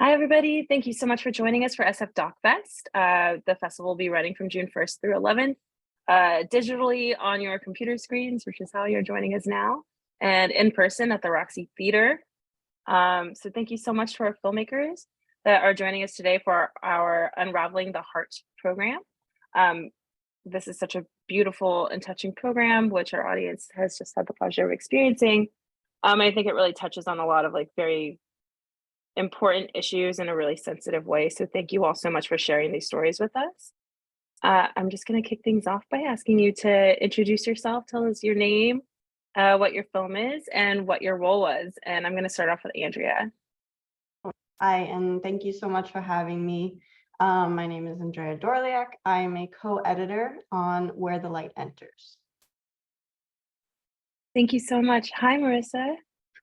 Hi, everybody. Thank you so much for joining us for SF Doc Fest. The festival will be running from June 1st through 11th, digitally on your computer screens, which is how you're joining us now, and in person at the Roxy Theater. So thank you so much to our filmmakers that are joining us today for our Unraveling the Heart program. This is such a beautiful and touching program, which our audience has just had the pleasure of experiencing. I think it really touches on a lot of very important issues in a really sensitive way. So thank you all so much for sharing these stories with us. I'm just going to kick things off by asking you to introduce yourself, tell us your name, what your film is, and what your role was. And I'm going to start off with Andrea. Hi, and thank you so much for having me. My name is Andrea Dorliak. I'm a co-editor on Where the Light Enters. Thank you so much. Hi, Marissa.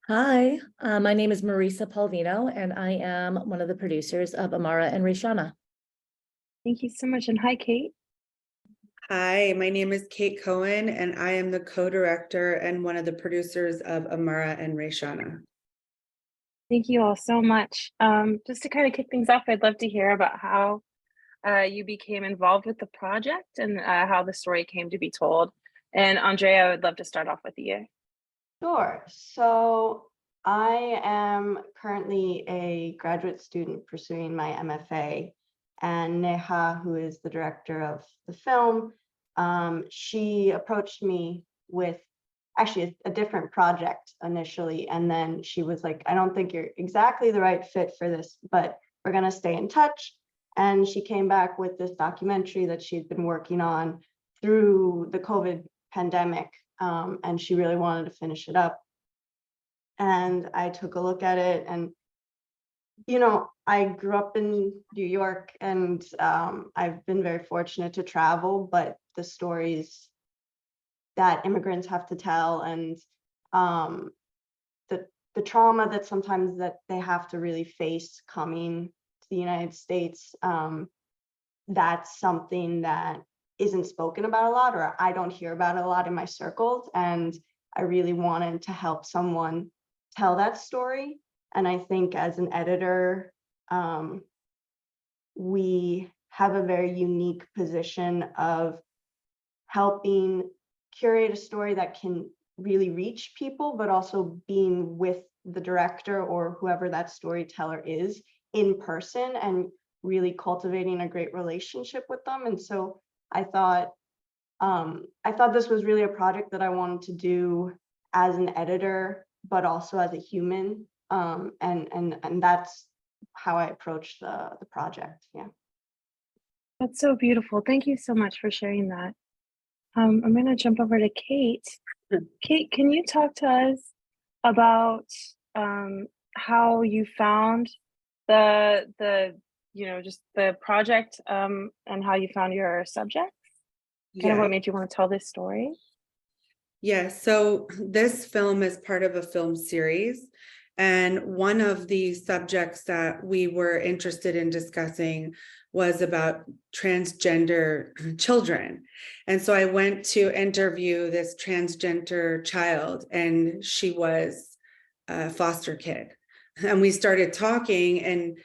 Hi, my name is Marisa Palvino, and I am one of the producers of Amara and Rayshana. Thank you so much. And hi, Kate. Hi, my name is Kate Cohen, and I am the co-director and one of the producers of Amara and Rayshana. Thank you all so much. Just to kind of kick things off, I'd love to hear about how you became involved with the project and how the story came to be told. And Andrea, I would love to start off with you. Sure. So I am currently a graduate student pursuing my MFA, and Neha, who is the director of the film, she approached me with actually a different project initially. And then she was like, I don't think you're exactly the right fit for this, but we're going to stay in touch. And she came back with this documentary that she'd been working on through the COVID pandemic. And she really wanted to finish it up. And I took a look at it, and I grew up in New York, and I've been very fortunate to travel, but the stories that immigrants have to tell, and the trauma that sometimes that they have to really face coming to the United States, that's something that isn't spoken about a lot, or I don't hear about a lot in my circles. And I really wanted to help someone tell that story. And I think as an editor, we have a very unique position of helping curate a story that can really reach people, but also being with the director or whoever that storyteller is in person and really cultivating a great relationship with them. And so I thought this was really a project that I wanted to do as an editor, but also as a human. And that's how I approached the project. Yeah. That's so beautiful. Thank you so much for sharing that. I'm going to jump over to Kate. Kate, can you talk to us about how you found just the project and how you found your subjects? Kind of what made you want to tell this story? Yeah, so this film is part of a film series. And one of the subjects that we were interested in discussing was about transgender children. And so I went to interview this transgender child, and she was a foster kid. And we started talking, and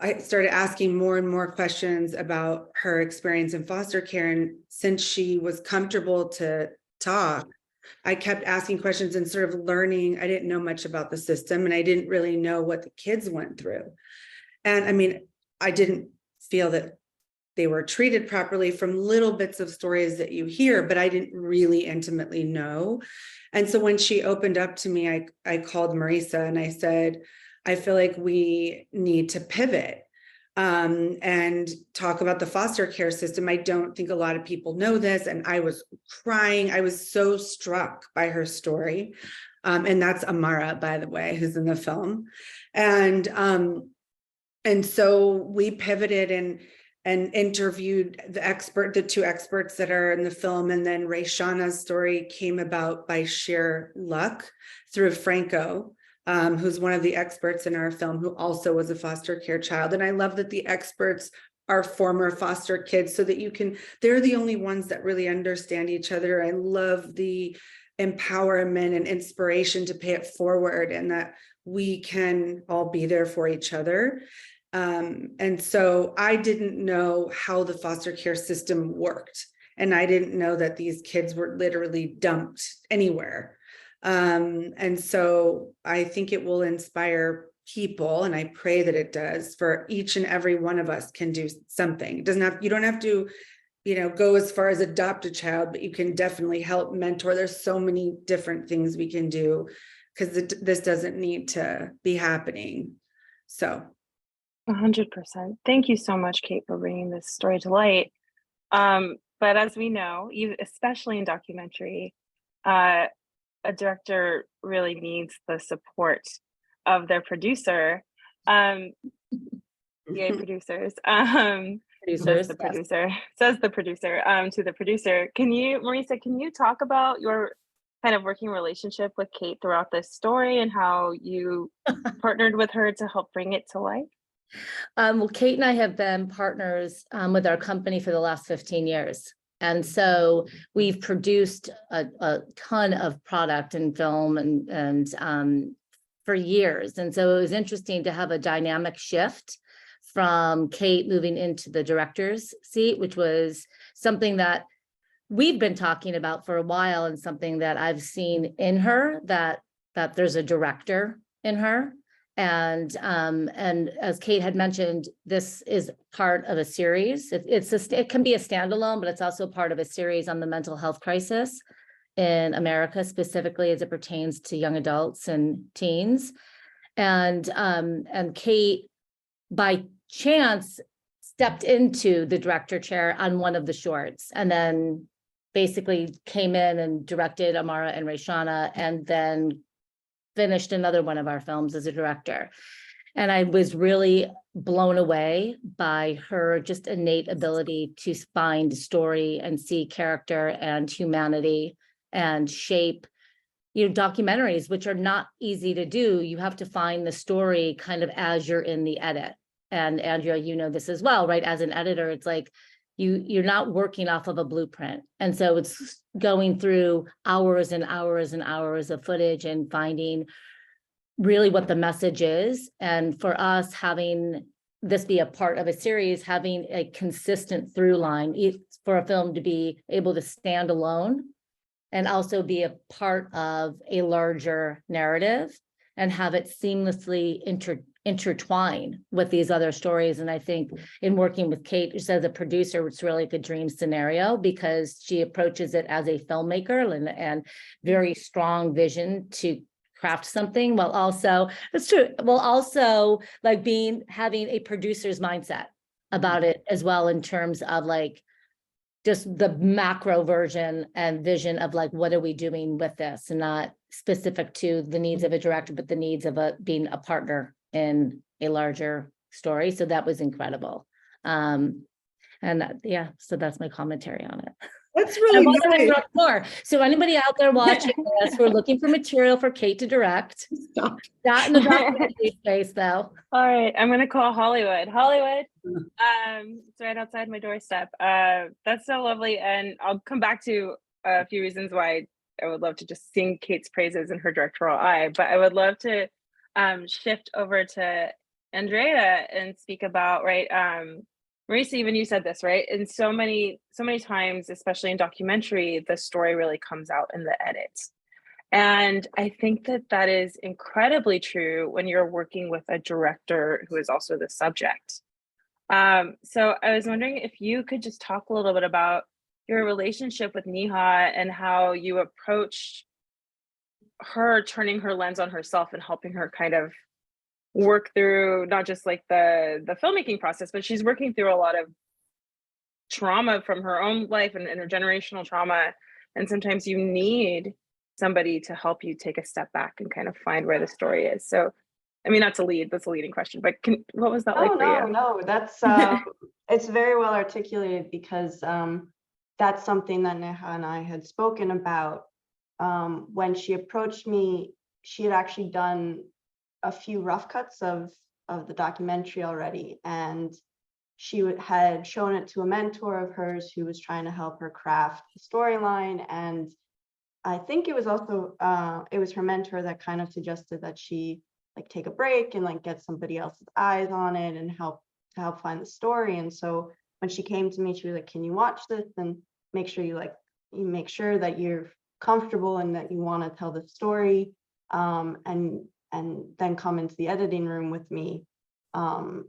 I started asking more and more questions about her experience in foster care. And since she was comfortable to talk, I kept asking questions and sort of learning. I didn't know much about the system, and I didn't really know what the kids went through. And I mean, I didn't feel that they were treated properly from little bits of stories that you hear, but I didn't really intimately know. And so when she opened up to me, I called Marisa and I said, I feel like we need to pivot and talk about the foster care system. I don't think a lot of people know this. And I was crying. I was so struck by her story. And that's Amara, by the way, who's in the film. And so we pivoted and interviewed the two experts that are in the film. And then Rayshana's story came about by sheer luck through Franco, who's one of the experts in our film, who also was a foster care child. And I love that the experts are former foster kids, so that they're the only ones that really understand each other. I love the empowerment and inspiration to pay it forward, and that we can all be there for each other. And so I didn't know how the foster care system worked. And I didn't know that these kids were literally dumped anywhere. And so I think it will inspire people, and I pray that it does, for each and every one of us can do something. It doesn't have, you don't have to, go as far as adopt a child, but you can definitely help mentor. There's so many different things we can do, because this doesn't need to be happening. So 100%. Thank you so much, Kate, for bringing this story to light. But as we know, especially in documentary, a director really needs the support of their producer. Yay, producers. Says the producer to the producer. Marisa, can you talk about your kind of working relationship with Kate throughout this story and how you partnered with her to help bring it to life? Well, Kate and I have been partners with our company for the last 15 years. And so we've produced a ton of product and film and for years. And so it was interesting to have a dynamic shift from Kate moving into the director's seat, which was something that we've been talking about for a while, and something that I've seen in her, that there's a director in her. And as Kate had mentioned, this is part of a series. It can be a standalone, but it's also part of a series on the mental health crisis in America, specifically as it pertains to young adults and teens. And Kate, by chance, stepped into the director chair on one of the shorts, and then basically came in and directed Amara and Rayshana, and then finished another one of our films as a director. And I was really blown away by her just innate ability to find story and see character and humanity and shape, documentaries, which are not easy to do. You have to find the story kind of as you're in the edit. And Andrea, this as well, right? As an editor, it's like you're not working off of a blueprint. And so it's going through hours and hours and hours of footage and finding really what the message is. And for us, having this be a part of a series, having a consistent through line for a film to be able to stand alone and also be a part of a larger narrative and have it seamlessly intertwine with these other stories. And I think in working with Kate, just as a producer, it's really like a dream scenario, because she approaches it as a filmmaker and very strong vision to craft something, while also like having a producer's mindset about it as well, in terms of like just the macro version and vision of like, what are we doing with this, and not specific to the needs of a director, but the needs of being a partner in a larger story. So that was incredible. So that's my commentary on it. that's really nice. More. So anybody out there watching this, we're looking for material for Kate to direct. Not in the documentary space, though. All right, I'm gonna call Hollywood. It's right outside my doorstep. That's so lovely, and I'll come back to a few reasons why I would love to just sing Kate's praises in her directorial eye. But I would love to shift over to Andrea and speak about, right, Marisa, even you said this, right? And so many times, especially in documentary, the story really comes out in the edit. And I think that is incredibly true when you're working with a director who is also the subject. So I was wondering if you could just talk a little bit about your relationship with Neha and how you approached her turning her lens on herself and helping her kind of work through not just like the filmmaking process, but she's working through a lot of trauma from her own life and intergenerational trauma. And sometimes you need somebody to help you take a step back and kind of find where the story is. So, I mean, that's a leading question, but what was that like for you? No, that's, it's very well articulated, because that's something that Neha and I had spoken about. When she approached me, she had actually done a few rough cuts of the documentary already, and she had shown it to a mentor of hers who was trying to help her craft the storyline. And I think it was also it was her mentor that kind of suggested that she like take a break and like get somebody else's eyes on it and help find the story. And so when she came to me, she was like, can you watch this and make sure you make sure that you're comfortable and that you want to tell the story, and then come into the editing room with me, and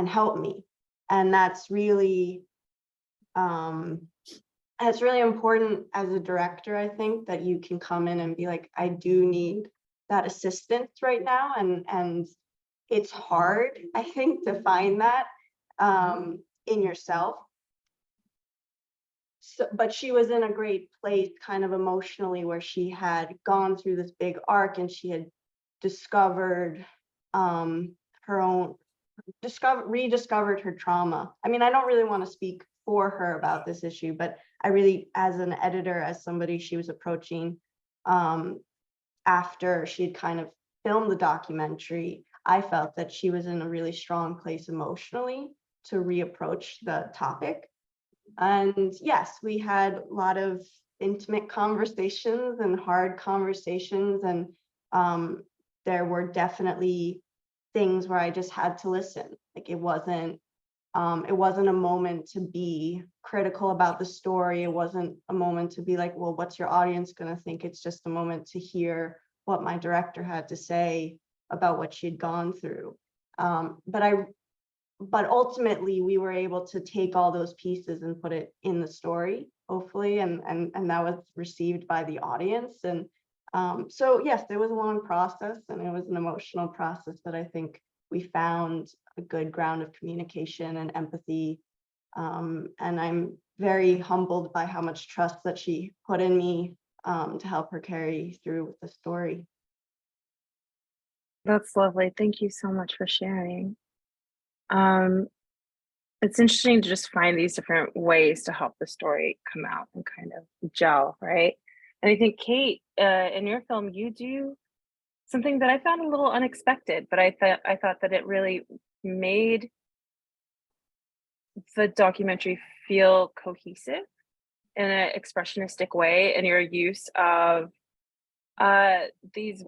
help me. And that's really important as a director, I think, that you can come in and be like, I do need that assistance right now. And it's hard, I think, to find that in yourself. So, but she was in a great place kind of emotionally, where she had gone through this big arc and she had discovered rediscovered her trauma. I mean, I don't really want to speak for her about this issue, but I really, as an editor, as somebody she was approaching after she'd kind of filmed the documentary, I felt that she was in a really strong place emotionally to reapproach the topic. And yes, we had a lot of intimate conversations and hard conversations, and there were definitely things where I just had to listen. Like it wasn't a moment to be critical about the story. It wasn't a moment to be like, well, what's your audience going to think? It's just a moment to hear what my director had to say about what she'd gone through. But ultimately we were able to take all those pieces and put it in the story, hopefully, and that was received by the audience. And so yes, it was a long process and it was an emotional process, but I think we found a good ground of communication and empathy. And I'm very humbled by how much trust that she put in me to help her carry through with the story. That's lovely. Thank you so much for sharing. It's interesting to just find these different ways to help the story come out and kind of gel, right? And I think, Kate, in your film, you do something that I found a little unexpected, but I thought that it really made the documentary feel cohesive in an expressionistic way, in your use of these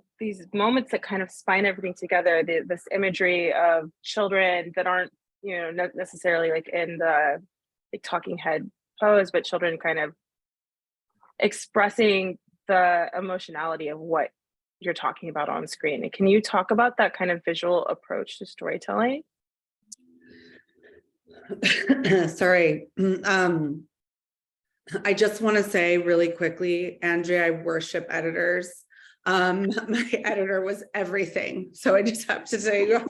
moments that kind of spine everything together. This imagery of children that aren't, not necessarily like in the like talking head pose, but children kind of expressing the emotionality of what you're talking about on screen. And can you talk about that kind of visual approach to storytelling? Sorry. I just want to say really quickly, Andrea, I worship editors. My editor was everything. So I just have to say how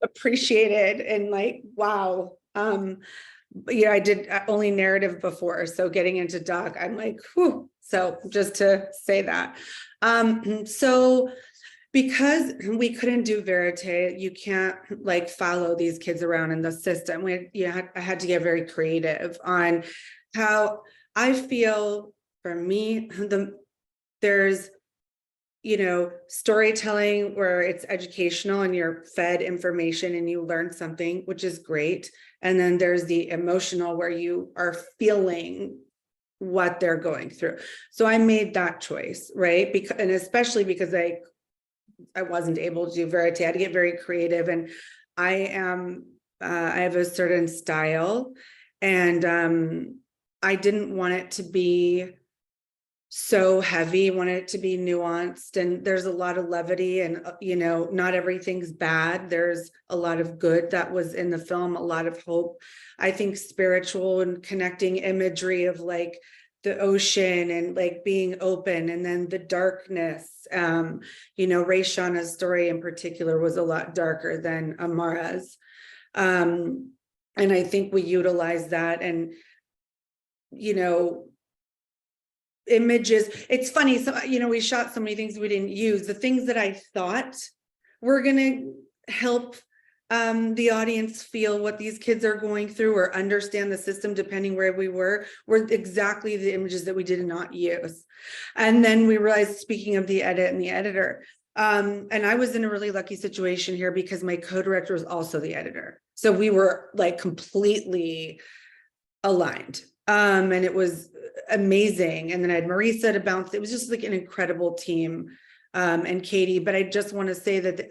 appreciated and like, wow. I did only narrative before. So getting into doc, I'm like, whew. So just to say that. So because we couldn't do verite, you can't like follow these kids around in the system. I had to get very creative on how I feel. For me, there's storytelling where it's educational and you're fed information and you learn something, which is great. And then there's the emotional where you are feeling what they're going through. So I made that choice, right? And especially because I wasn't able to do verite, I had to get very creative. And I have a certain style, and I didn't want it to be so heavy, wanted it to be nuanced, and there's a lot of levity, and not everything's bad. There's a lot of good that was in the film, a lot of hope. I think spiritual and connecting imagery of like the ocean and like being open, and then the darkness. Rayshana's story in particular was a lot darker than Amara's. And I think we utilize that, and images. It's funny. So, we shot so many things we didn't use. The things that I thought were going to help the audience feel what these kids are going through or understand the system, depending where we were exactly the images that we did not use. And then we realized, speaking of the edit and the editor, and I was in a really lucky situation here because my co-director was also the editor. So we were like completely aligned. And it was amazing. And then I had Marisa to bounce. It was just like an incredible team and Katie, but I just want to say that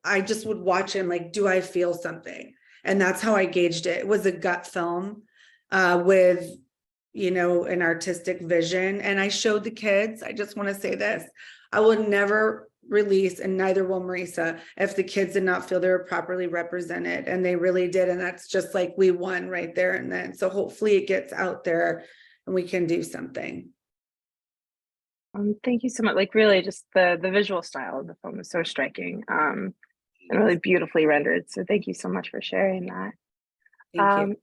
I just would watch it and like, do I feel something? And that's how I gauged it. It was a gut film with, you know, an artistic vision. And I showed the kids, I just want to say this, I will never release, and neither will Marisa, if the kids did not feel they were properly represented, and they really did. And that's just like, we won right there and then. So hopefully it gets out there and we can do something. Thank you so much. Like really just the visual style of the film is so striking, and really beautifully rendered. So thank you so much for sharing that. Thank you.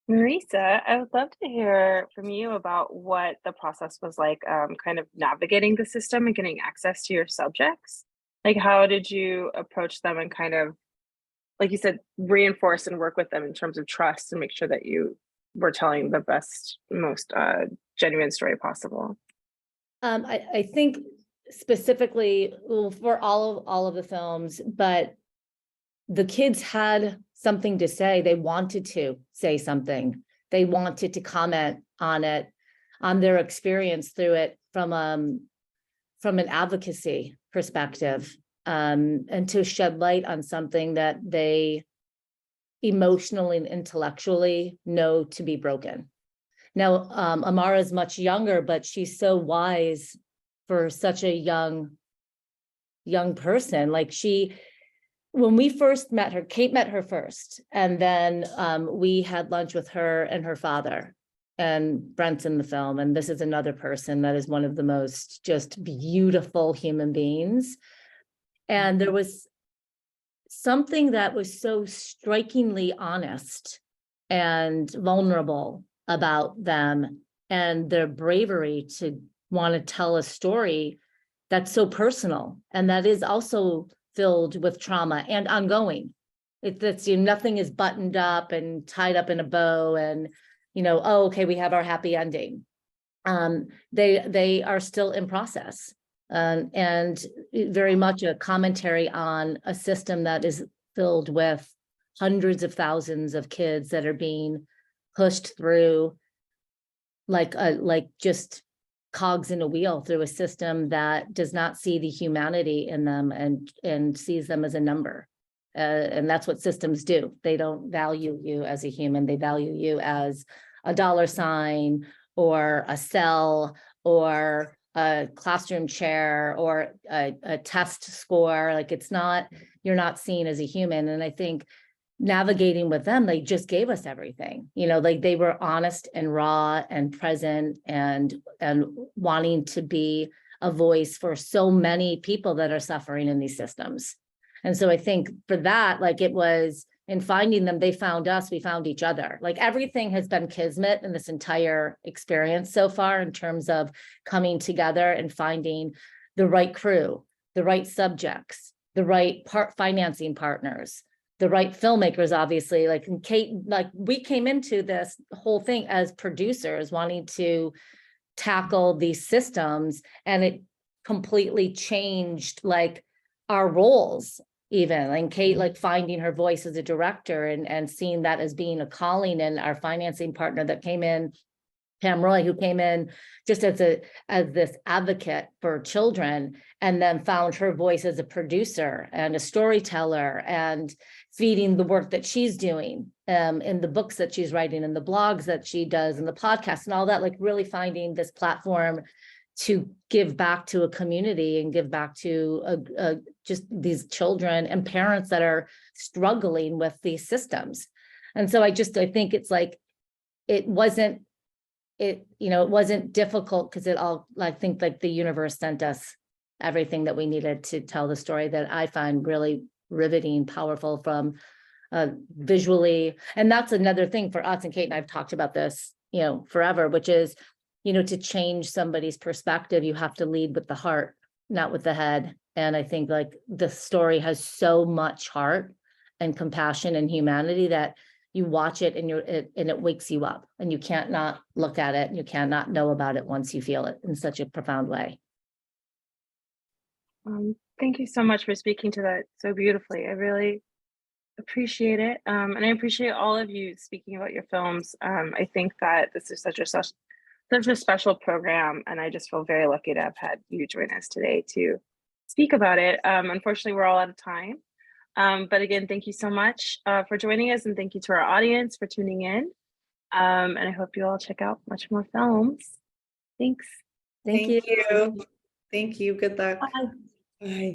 Marisa, I would love to hear from you about what the process was like, kind of navigating the system and getting access to your subjects. Like, how did you approach them and kind of, like you said, reinforce and work with them in terms of trust and make sure that you were telling the best, most genuine story possible? I think specifically for all of the films, but the kids had something to say. They wanted to say something. They wanted to comment on it, on their experience through it from an advocacy perspective, and to shed light on something that they emotionally and intellectually know to be broken. Now, Amara is much younger, but she's so wise for such a young person. Like when we first met her, Kate met her first, and then we had lunch with her and her father, and Brent's in the film. And this is another person that is one of the most just beautiful human beings. And there was something that was so strikingly honest and vulnerable about them and their bravery to want to tell a story that's so personal and that is also filled with trauma and ongoing. It's nothing is buttoned up and tied up in a bow and, oh, okay, we have our happy ending. They are still in process, and very much a commentary on a system that is filled with hundreds of thousands of kids that are being pushed through like just cogs in a wheel through a system that does not see the humanity in them and sees them as a number. And that's what systems do. They don't value you as a human. They value you as a dollar sign or a cell or a classroom chair or a test score. Like you're not seen as a human. And I think navigating with them, they just gave us everything, like they were honest and raw and present and wanting to be a voice for so many people that are suffering in these systems. And so I think for that, like it was in finding them, they found us, we found each other. Like everything has been kismet in this entire experience so far in terms of coming together and finding the right crew, the right subjects, the right financing partners, the right filmmakers, obviously, like Kate, like we came into this whole thing as producers wanting to tackle these systems, and it completely changed like our roles even. And Kate, like finding her voice as a director and seeing that as being a calling, and our financing partner that came in, Pam Roy, who came in just as this advocate for children, and then found her voice as a producer and a storyteller and feeding the work that she's doing in the books that she's writing and the blogs that she does and the podcast and all that, like really finding this platform to give back to a community and give back to just these children and parents that are struggling with these systems. And so I think it's like, it wasn't difficult because I think like the universe sent us everything that we needed to tell the story that I find really riveting, powerful from visually. And that's another thing for us, and Kate and I've talked about this, forever, which is, to change somebody's perspective, you have to lead with the heart, not with the head. And I think like the story has so much heart and compassion and humanity that you watch it and it wakes you up, and you can't not look at it, and you cannot know about it once you feel it in such a profound way. Thank you so much for speaking to that so beautifully. I really appreciate it. And I appreciate all of you speaking about your films. I think that this is such a special program, and I just feel very lucky to have had you join us today to speak about it. Unfortunately, we're all out of time. But again, thank you so much for joining us, and thank you to our audience for tuning in. And I hope you all check out much more films. Thanks. Thank you. Thank you. Good luck. Bye. Bye.